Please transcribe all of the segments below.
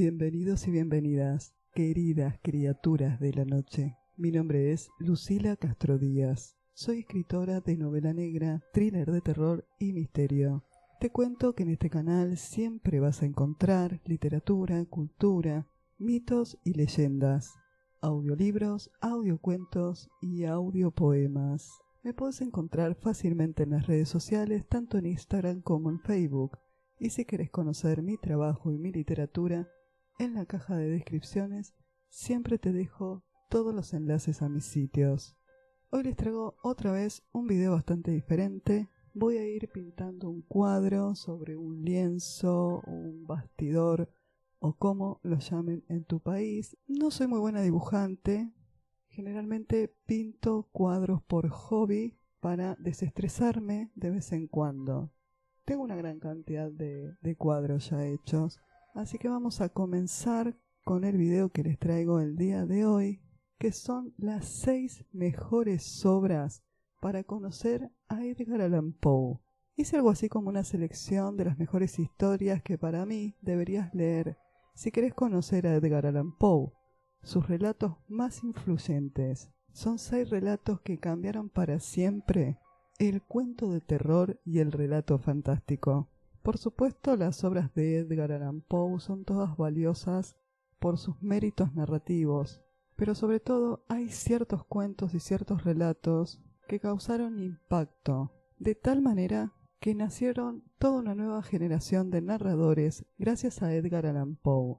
Bienvenidos y bienvenidas, queridas criaturas de la noche. Mi nombre es Lucila Castro Díaz. Soy escritora de novela negra, thriller de terror y misterio. Te cuento que en este canal siempre vas a encontrar literatura, cultura, mitos y leyendas, audiolibros, audiocuentos y audiopoemas. Me puedes encontrar fácilmente en las redes sociales, tanto en Instagram como en Facebook. Y si querés conocer mi trabajo y mi literatura, en la caja de descripciones siempre te dejo todos los enlaces a mis sitios. Hoy les traigo otra vez un video bastante diferente. Voy a ir pintando un cuadro sobre un lienzo, un bastidor o como lo llamen en tu país. No soy muy buena dibujante. Generalmente pinto cuadros por hobby para desestresarme de vez en cuando. Tengo una gran cantidad de cuadros ya hechos, así que vamos a comenzar con el video que les traigo el día de hoy, que son las 6 mejores obras para conocer a Edgar Allan Poe. Hice algo así como una selección de las mejores historias que para mí deberías leer si querés conocer a Edgar Allan Poe, sus relatos más influyentes. Son 6 relatos que cambiaron para siempre el cuento de terror y el relato fantástico. Por supuesto, las obras de Edgar Allan Poe son todas valiosas por sus méritos narrativos, pero sobre todo hay ciertos cuentos y ciertos relatos que causaron impacto, de tal manera que nacieron toda una nueva generación de narradores gracias a Edgar Allan Poe,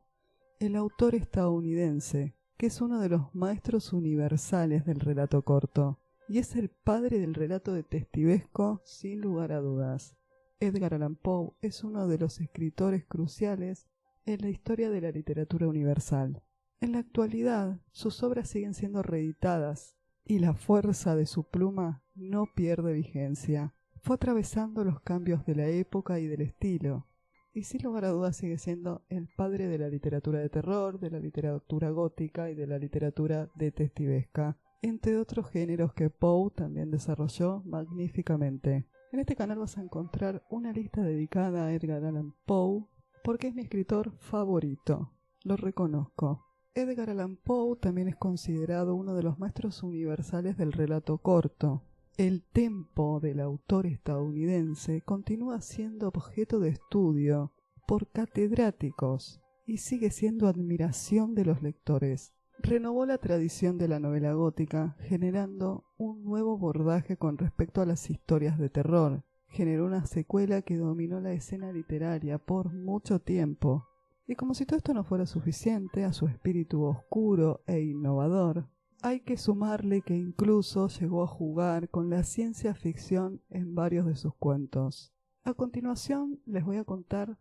el autor estadounidense, que es uno de los maestros universales del relato corto. Y es el padre del relato detectivesco sin lugar a dudas. Edgar Allan Poe es uno de los escritores cruciales en la historia de la literatura universal. En la actualidad, sus obras siguen siendo reeditadas y la fuerza de su pluma no pierde vigencia. Fue atravesando los cambios de la época y del estilo, y sin lugar a dudas sigue siendo el padre de la literatura de terror, de la literatura gótica y de la literatura detectivesca, entre otros géneros que Poe también desarrolló magníficamente. En este canal vas a encontrar una lista dedicada a Edgar Allan Poe, porque es mi escritor favorito, lo reconozco. Edgar Allan Poe también es considerado uno de los maestros universales del relato corto. El tempo del autor estadounidense continúa siendo objeto de estudio por catedráticos y sigue siendo admiración de los lectores. Renovó la tradición de la novela gótica, generando un nuevo abordaje con respecto a las historias de terror. Generó una secuela que dominó la escena literaria por mucho tiempo. Y como si todo esto no fuera suficiente a su espíritu oscuro e innovador, hay que sumarle que incluso llegó a jugar con la ciencia ficción en varios de sus cuentos. A continuación les voy a contar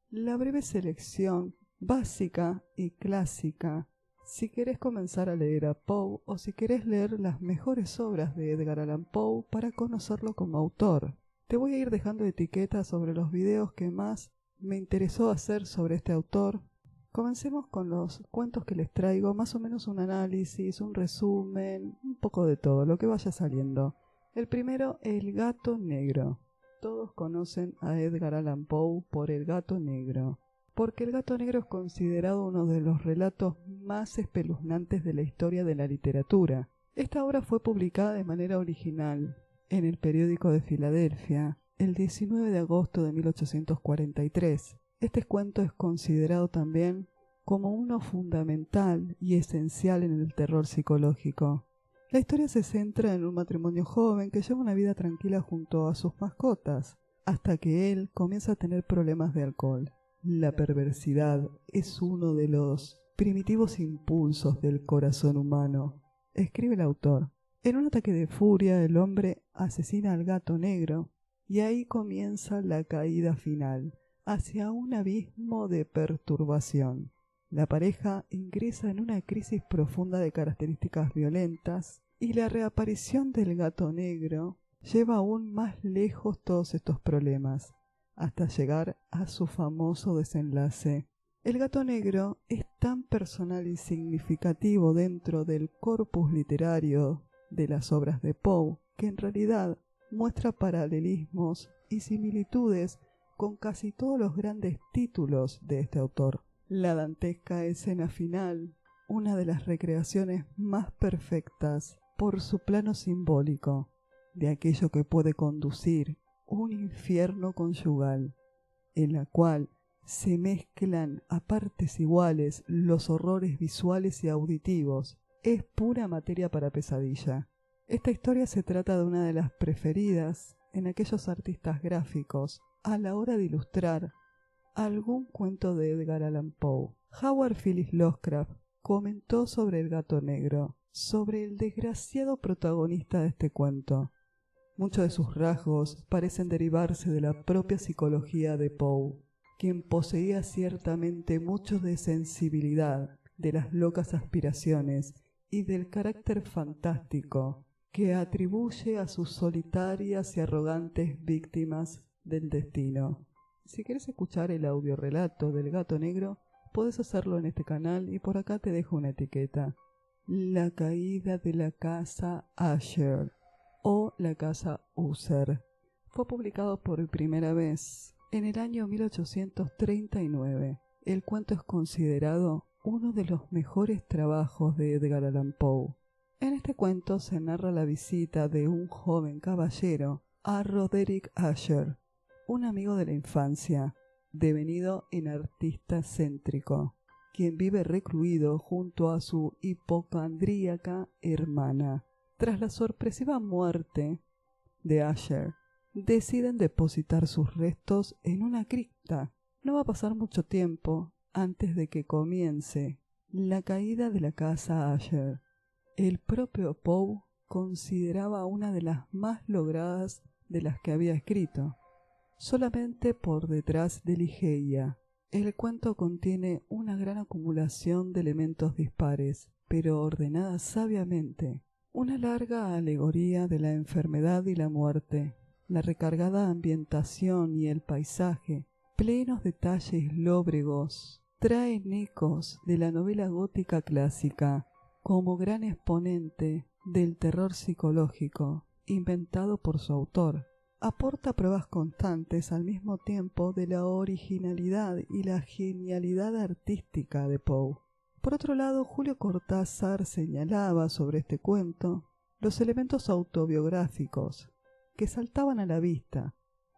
la breve selección básica y clásica si querés comenzar a leer a Poe o si querés leer las mejores obras de Edgar Allan Poe para conocerlo como autor. Te voy a ir dejando etiquetas sobre los videos que más me interesó hacer sobre este autor. Comencemos con los cuentos que les traigo, más o menos un análisis, un resumen, un poco de todo, lo que vaya saliendo. El primero, El gato negro. Todos conocen a Edgar Allan Poe por El gato negro, porque El gato negro es considerado uno de los relatos más espeluznantes de la historia de la literatura. Esta obra fue publicada de manera original en el periódico de Filadelfia el 19 de agosto de 1843. Este cuento es considerado también como uno fundamental y esencial en el terror psicológico. La historia se centra en un matrimonio joven que lleva una vida tranquila junto a sus mascotas, hasta que él comienza a tener problemas de alcohol. La perversidad es uno de los primitivos impulsos del corazón humano, escribe el autor. En un ataque de furia, el hombre asesina al gato negro, y ahí comienza la caída final hacia un abismo de perturbación. La pareja ingresa en una crisis profunda de características violentas y la reaparición del gato negro lleva aún más lejos todos estos problemas, hasta llegar a su famoso desenlace. El gato negro es tan personal y significativo dentro del corpus literario de las obras de Poe que en realidad muestra paralelismos y similitudes con casi todos los grandes títulos de este autor. La dantesca escena final, una de las recreaciones más perfectas por su plano simbólico, de aquello que puede conducir un infierno conyugal, en la cual se mezclan a partes iguales los horrores visuales y auditivos, es pura materia para pesadilla. Esta historia se trata de una de las preferidas en aquellos artistas gráficos a la hora de ilustrar algún cuento de Edgar Allan Poe. Howard Phillips Lovecraft comentó sobre el gato negro, sobre el desgraciado protagonista de este cuento. Muchos de sus rasgos parecen derivarse de la propia psicología de Poe, quien poseía ciertamente mucho de sensibilidad, de las locas aspiraciones y del carácter fantástico que atribuye a sus solitarias y arrogantes víctimas del destino. Si quieres escuchar el audiorelato del gato negro, puedes hacerlo en este canal y por acá te dejo una etiqueta. La caída de la casa Usher o la casa User fue publicado por primera vez en el año 1839. El cuento es considerado uno de los mejores trabajos de Edgar Allan Poe. En este cuento se narra la visita de un joven caballero a Roderick Usher, un amigo de la infancia, devenido en artista excéntrico, quien vive recluido junto a su hipocondríaca hermana. Tras la sorpresiva muerte de Usher, deciden depositar sus restos en una cripta. No va a pasar mucho tiempo antes de que comience la caída de la casa Usher. El propio Poe consideraba una de las más logradas de las que había escrito, solamente por detrás de Ligeia. El cuento contiene una gran acumulación de elementos dispares, pero ordenada sabiamente. Una larga alegoría de la enfermedad y la muerte, la recargada ambientación y el paisaje, plenos detalles lóbregos, traen ecos de la novela gótica clásica, como gran exponente del terror psicológico inventado por su autor. Aporta pruebas constantes al mismo tiempo de la originalidad y la genialidad artística de Poe. Por otro lado, Julio Cortázar señalaba sobre este cuento los elementos autobiográficos que saltaban a la vista,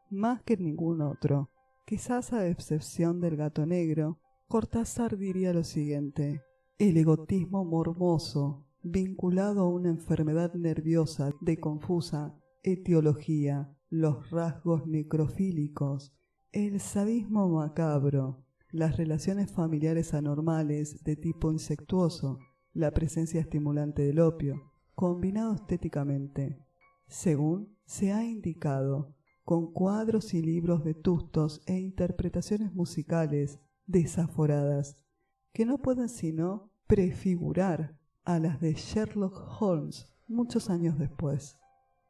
más que en ningún otro. Quizás a excepción del gato negro, Cortázar diría lo siguiente: el egotismo morboso, vinculado a una enfermedad nerviosa de confusa etiología, los rasgos necrofílicos, el sadismo macabro, las relaciones familiares anormales de tipo insectuoso, la presencia estimulante del opio, combinado estéticamente, según se ha indicado, con cuadros y libros vetustos e interpretaciones musicales desaforadas, que no pueden sino prefigurar a las de Sherlock Holmes muchos años después.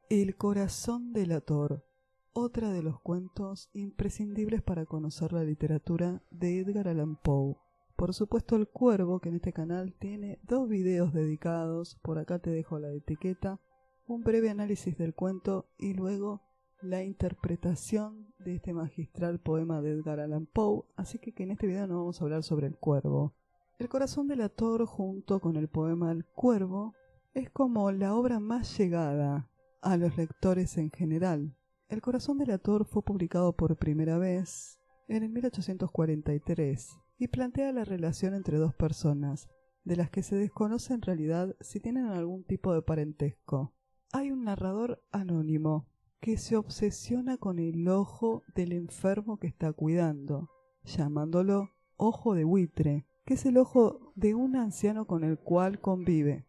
El corazón delator, otra de los cuentos imprescindibles para conocer la literatura de Edgar Allan Poe. Por supuesto, El Cuervo, que en este canal tiene 2 videos dedicados, por acá te dejo la etiqueta, un breve análisis del cuento y luego la interpretación de este magistral poema de Edgar Allan Poe, así que en este video no vamos a hablar sobre El Cuervo. El corazón delator, junto con el poema El Cuervo, es como la obra más llegada a los lectores en general. El corazón delator fue publicado por primera vez en el 1843 y plantea la relación entre dos personas, de las que se desconoce en realidad si tienen algún tipo de parentesco. Hay un narrador anónimo que se obsesiona con el ojo del enfermo que está cuidando, llamándolo ojo de buitre, que es el ojo de un anciano con el cual convive.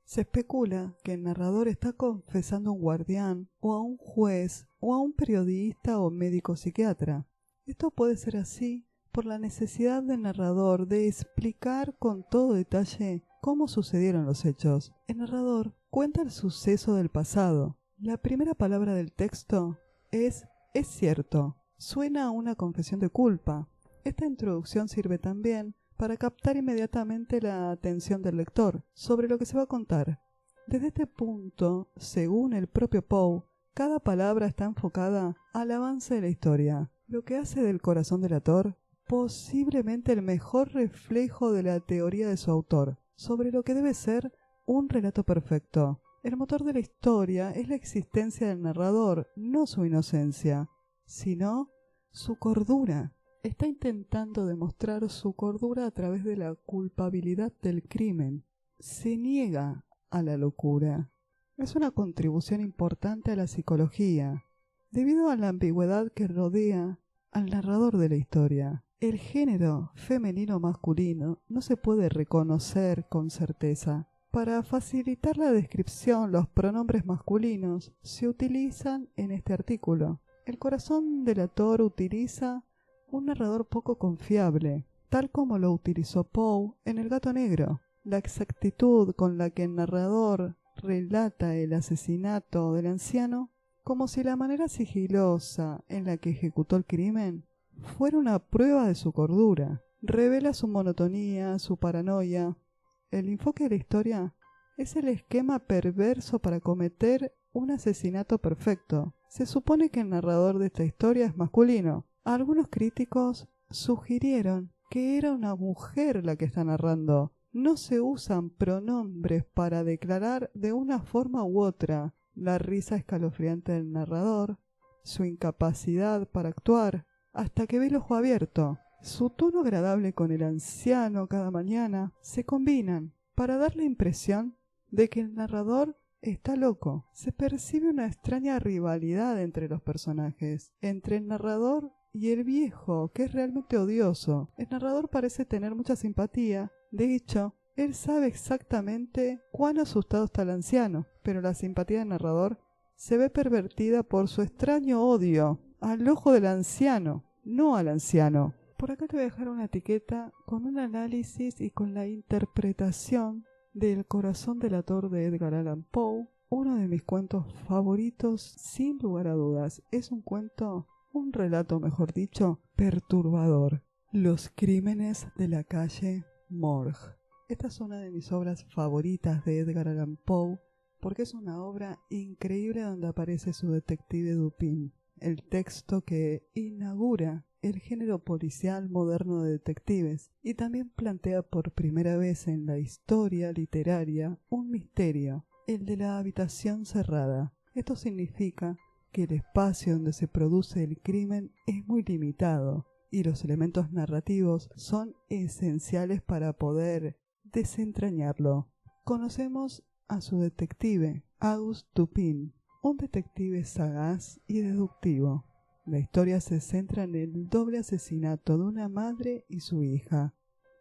Se especula que el narrador está confesando a un guardián, o a un juez, o a un periodista o médico psiquiatra. Esto puede ser así por la necesidad del narrador de explicar con todo detalle cómo sucedieron los hechos. El narrador cuenta el suceso del pasado. La primera palabra del texto es cierto. Suena a una confesión de culpa. Esta introducción sirve también para captar inmediatamente la atención del lector sobre lo que se va a contar. Desde este punto, según el propio Poe, cada palabra está enfocada al avance de la historia, lo que hace del corazón delator posiblemente el mejor reflejo de la teoría de su autor sobre lo que debe ser un relato perfecto. El motor de la historia es la existencia del narrador, no su inocencia, sino su cordura. Está intentando demostrar su cordura a través de la culpabilidad del crimen. Se niega a la locura. Es una contribución importante a la psicología, debido a la ambigüedad que rodea al narrador de la historia. El género femenino-masculino no se puede reconocer con certeza. Para facilitar la descripción, los pronombres masculinos se utilizan en este artículo. El corazón delator utiliza un narrador poco confiable, tal como lo utilizó Poe en El gato negro. La exactitud con la que el narrador relata el asesinato del anciano, como si la manera sigilosa en la que ejecutó el crimen fuera una prueba de su cordura, revela su monotonía, su paranoia. El enfoque de la historia es el esquema perverso para cometer un asesinato perfecto. Se supone que el narrador de esta historia es masculino. Algunos críticos sugirieron que era una mujer la que está narrando. No se usan pronombres para declarar de una forma u otra la risa escalofriante del narrador, su incapacidad para actuar, hasta que ve el ojo abierto. Su tono agradable con el anciano cada mañana se combinan para dar la impresión de que el narrador está loco. Se percibe una extraña rivalidad entre los personajes, entre el narrador y el viejo, que es realmente odioso. El narrador parece tener mucha simpatía. De hecho, él sabe exactamente cuán asustado está el anciano, pero la simpatía del narrador se ve pervertida por su extraño odio al ojo del anciano, no al anciano. Por acá te voy a dejar una etiqueta con un análisis y con la interpretación del corazón delator de Edgar Allan Poe, uno de mis cuentos favoritos sin lugar a dudas. Es un cuento, un relato mejor dicho, perturbador. Los crímenes de la calle Morgue. Esta es una de mis obras favoritas de Edgar Allan Poe porque es una obra increíble donde aparece su detective Dupin, el texto que inaugura el género policial moderno de detectives y también plantea por primera vez en la historia literaria un misterio, el de la habitación cerrada. Esto significa que el espacio donde se produce el crimen es muy limitado y los elementos narrativos son esenciales para poder desentrañarlo. Conocemos a su detective, Auguste Dupin, un detective sagaz y deductivo. La historia se centra en el doble asesinato de una madre y su hija.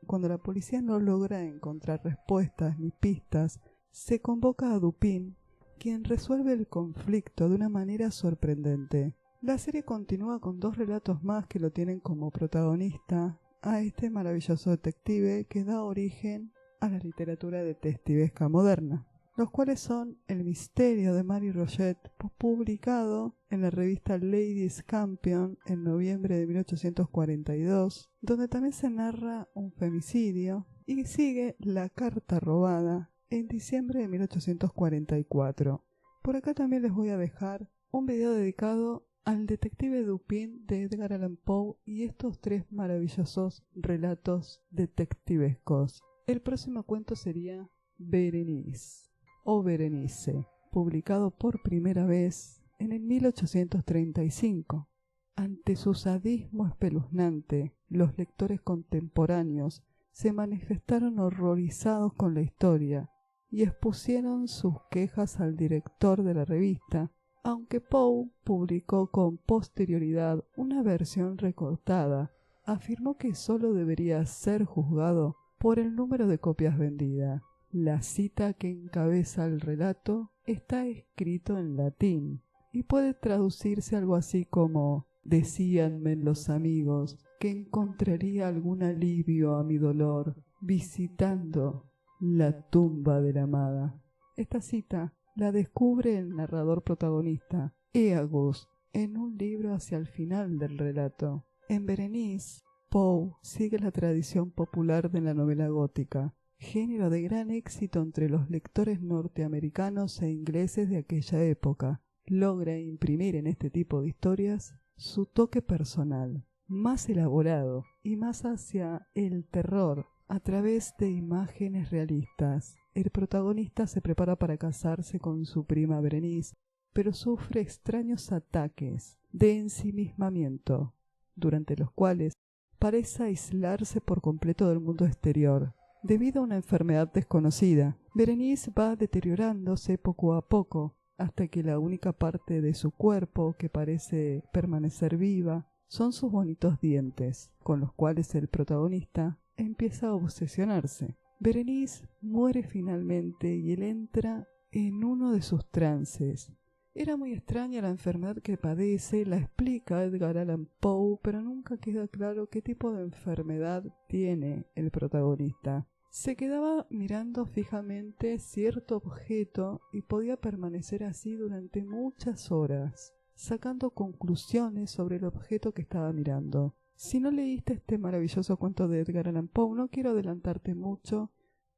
Cuando la policía no logra encontrar respuestas ni pistas, se convoca a Dupin, quien resuelve el conflicto de una manera sorprendente. La serie continúa con 2 relatos más que lo tienen como protagonista a este maravilloso detective que da origen a la literatura detectivesca moderna, los cuales son El misterio de Mary Roget, publicado en la revista Ladies Campion en noviembre de 1842, donde también se narra un femicidio, y sigue La carta robada en diciembre de 1844. Por acá también les voy a dejar un video dedicado al detective Dupin de Edgar Allan Poe y estos 3 maravillosos relatos detectivescos. El próximo cuento sería Berenice o Berenice, publicado por primera vez en el 1835. Ante su sadismo espeluznante, los lectores contemporáneos se manifestaron horrorizados con la historia y expusieron sus quejas al director de la revista, aunque Poe publicó con posterioridad una versión recortada. Afirmó que sólo debería ser juzgado por el número de copias vendidas. La cita que encabeza el relato está escrito en latín y puede traducirse algo así como: decíanme los amigos que encontraría algún alivio a mi dolor visitando la tumba de la amada. Esta cita la descubre el narrador protagonista, Eagus, en un libro hacia el final del relato. En Berenice, Poe sigue la tradición popular de la novela gótica, género de gran éxito entre los lectores norteamericanos e ingleses de aquella época. Logra imprimir en este tipo de historias su toque personal. más elaborado y más hacia el terror a través de imágenes realistas. El protagonista se prepara para casarse con su prima Berenice, pero sufre extraños ataques de ensimismamiento, durante los cuales parece aislarse por completo del mundo exterior. Debido a una enfermedad desconocida, Berenice va deteriorándose poco a poco, hasta que la única parte de su cuerpo que parece permanecer viva son sus bonitos dientes, con los cuales el protagonista empieza a obsesionarse. Berenice muere finalmente y él entra en uno de sus trances. Era muy extraña la enfermedad que padece, la explica Edgar Allan Poe, pero nunca queda claro qué tipo de enfermedad tiene el protagonista. Se quedaba mirando fijamente cierto objeto y podía permanecer así durante muchas horas, sacando conclusiones sobre el objeto que estaba mirando. Si no leíste este maravilloso cuento de Edgar Allan Poe, no quiero adelantarte mucho,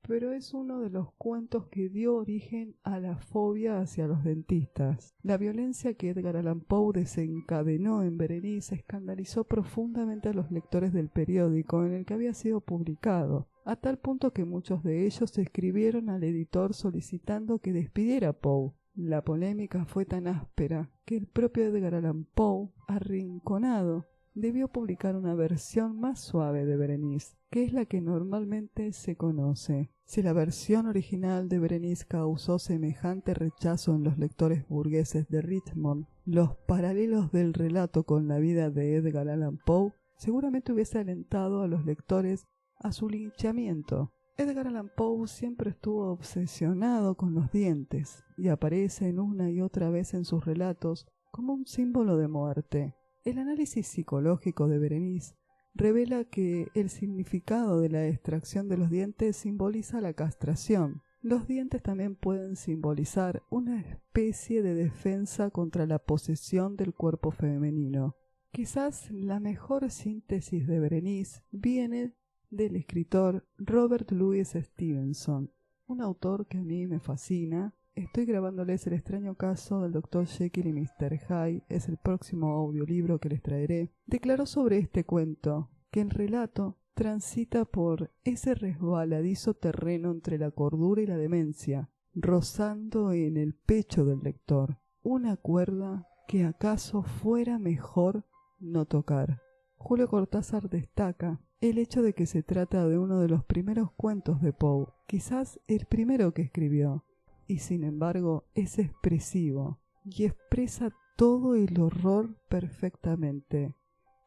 pero es uno de los cuentos que dio origen a la fobia hacia los dentistas. La violencia que Edgar Allan Poe desencadenó en Berenice escandalizó profundamente a los lectores del periódico en el que había sido publicado, a tal punto que muchos de ellos escribieron al editor solicitando que despidiera a Poe. La polémica fue tan áspera que el propio Edgar Allan Poe, arrinconado, debió publicar una versión más suave de Berenice, que es la que normalmente se conoce. Si la versión original de Berenice causó semejante rechazo en los lectores burgueses de Richmond, los paralelos del relato con la vida de Edgar Allan Poe seguramente hubiese alentado a los lectores a su linchamiento. Edgar Allan Poe siempre estuvo obsesionado con los dientes y aparecen una y otra vez en sus relatos como un símbolo de muerte. El análisis psicológico de Berenice revela que el significado de la extracción de los dientes simboliza la castración. Los dientes también pueden simbolizar una especie de defensa contra la posesión del cuerpo femenino. Quizás la mejor síntesis de Berenice viene del escritor Robert Louis Stevenson, un autor que a mí me fascina. Estoy grabándoles El extraño caso del Dr. Jekyll y Mr. Hyde, es el próximo audiolibro que les traeré. Declaró sobre este cuento que el relato transita por ese resbaladizo terreno entre la cordura y la demencia, rozando en el pecho del lector una cuerda que acaso fuera mejor no tocar. Julio Cortázar destaca el hecho de que se trata de uno de los primeros cuentos de Poe, quizás el primero que escribió, y sin embargo es expresivo y expresa todo el horror perfectamente.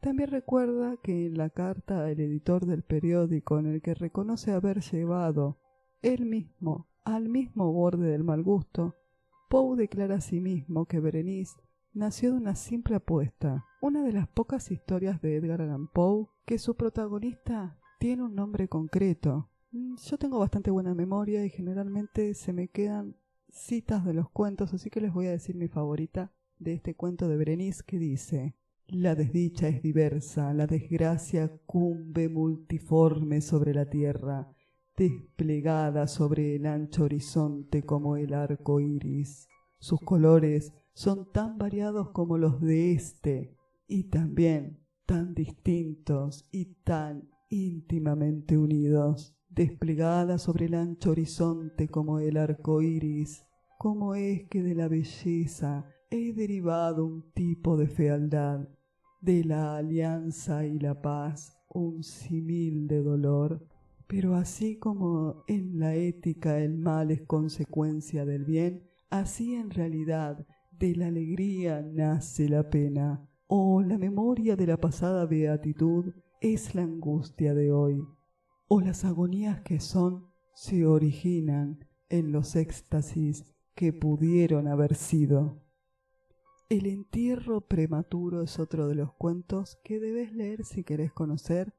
También recuerda que en la carta al editor del periódico en el que reconoce haber llevado él mismo al mismo borde del mal gusto, Poe declara a sí mismo que Berenice nació de una simple apuesta, una de las pocas historias de Edgar Allan Poe que su protagonista tiene un nombre concreto. Yo tengo bastante buena memoria y generalmente se me quedan citas de los cuentos, así que les voy a decir mi favorita de este cuento de Berenice, que dice: la desdicha es diversa, la desgracia cumbe multiforme sobre la tierra, desplegada sobre el ancho horizonte como el arco iris. Sus colores son tan variados como los de éste, y también tan distintos y tan íntimamente unidos. Desplegada sobre el ancho horizonte como el arco iris, ¿cómo es que de la belleza he derivado un tipo de fealdad, de la alianza y la paz un símil de dolor? Pero así como en la ética el mal es consecuencia del bien, así en realidad de la alegría nace la pena, o la memoria de la pasada beatitud es la angustia de hoy, o las agonías que son se originan en los éxtasis que pudieron haber sido. El entierro prematuro es otro de los cuentos que debes leer si querés conocer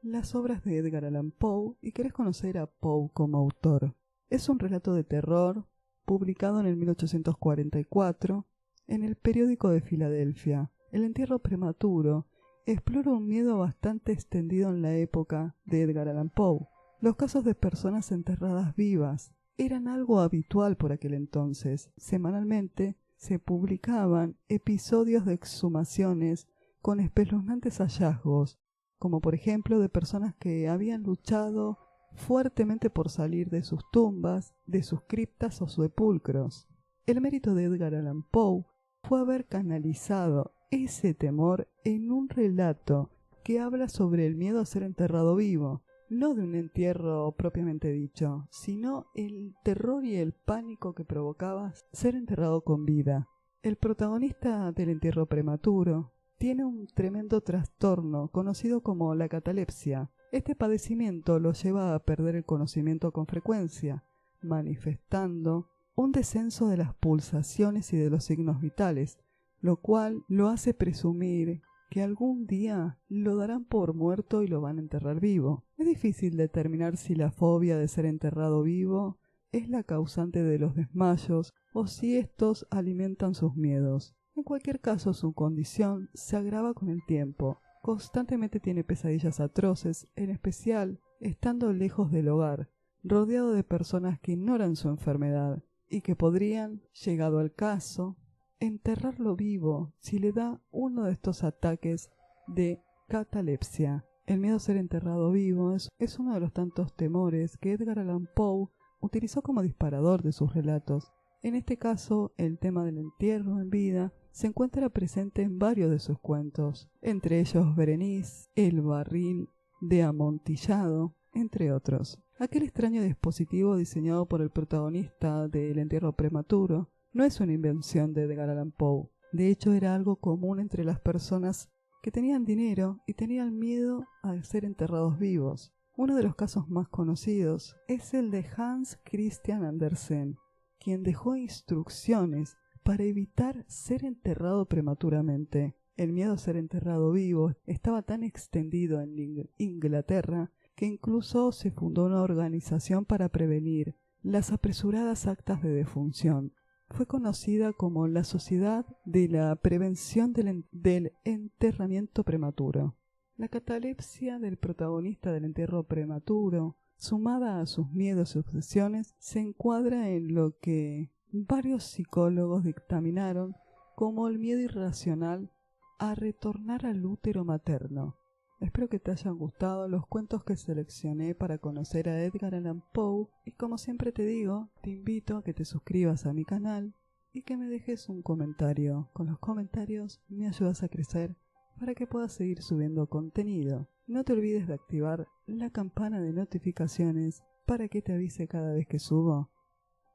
las obras de Edgar Allan Poe y querés conocer a Poe como autor. Es un relato de terror publicado en el 1844 en el periódico de Filadelfia. El entierro prematuro explora un miedo bastante extendido en la época de Edgar Allan Poe. Los casos de personas enterradas vivas eran algo habitual por aquel entonces. Semanalmente se publicaban episodios de exhumaciones con espeluznantes hallazgos, como por ejemplo de personas que habían luchado fuertemente por salir de sus tumbas, de sus criptas o sepulcros. El mérito de Edgar Allan Poe fue haber canalizado ese temor en un relato que habla sobre el miedo a ser enterrado vivo, no de un entierro propiamente dicho, sino el terror y el pánico que provocaba ser enterrado con vida. El protagonista del entierro prematuro tiene un tremendo trastorno conocido como la catalepsia. Este padecimiento lo lleva a perder el conocimiento con frecuencia, manifestando un descenso de las pulsaciones y de los signos vitales, lo cual lo hace presumir que algún día lo darán por muerto y lo van a enterrar vivo. Es difícil determinar si la fobia de ser enterrado vivo es la causante de los desmayos o si estos alimentan sus miedos. En cualquier caso, su condición se agrava con el tiempo. Constantemente tiene pesadillas atroces, en especial estando lejos del hogar, rodeado de personas que ignoran su enfermedad y que podrían, llegado al caso, enterrarlo vivo si le da uno de estos ataques de catalepsia. El miedo a ser enterrado vivo es uno de los tantos temores que Edgar Allan Poe utilizó como disparador de sus relatos. En este caso, el tema del entierro en vida se encuentra presente en varios de sus cuentos, entre ellos Berenice, El barril de amontillado, entre otros. Aquel extraño dispositivo diseñado por el protagonista del entierro prematuro no es una invención de Edgar Allan Poe. De hecho, era algo común entre las personas que tenían dinero y tenían miedo a ser enterrados vivos. Uno de los casos más conocidos es el de Hans Christian Andersen, quien dejó instrucciones para evitar ser enterrado prematuramente. El miedo a ser enterrado vivo estaba tan extendido en Inglaterra que incluso se fundó una organización para prevenir las apresuradas actas de defunción. Fue conocida como la Sociedad de la Prevención del Enterramiento Prematuro. La catalepsia del protagonista del entierro prematuro, sumada a sus miedos y obsesiones, se encuadra en lo que varios psicólogos dictaminaron como el miedo irracional a retornar al útero materno. Espero que te hayan gustado los cuentos que seleccioné para conocer a Edgar Allan Poe y como siempre te digo, te invito a que te suscribas a mi canal y que me dejes un comentario. Con los comentarios me ayudas a crecer para que pueda seguir subiendo contenido. No te olvides de activar la campana de notificaciones para que te avise cada vez que subo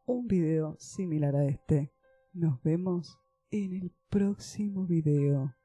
un video similar a este. Nos vemos en el próximo video.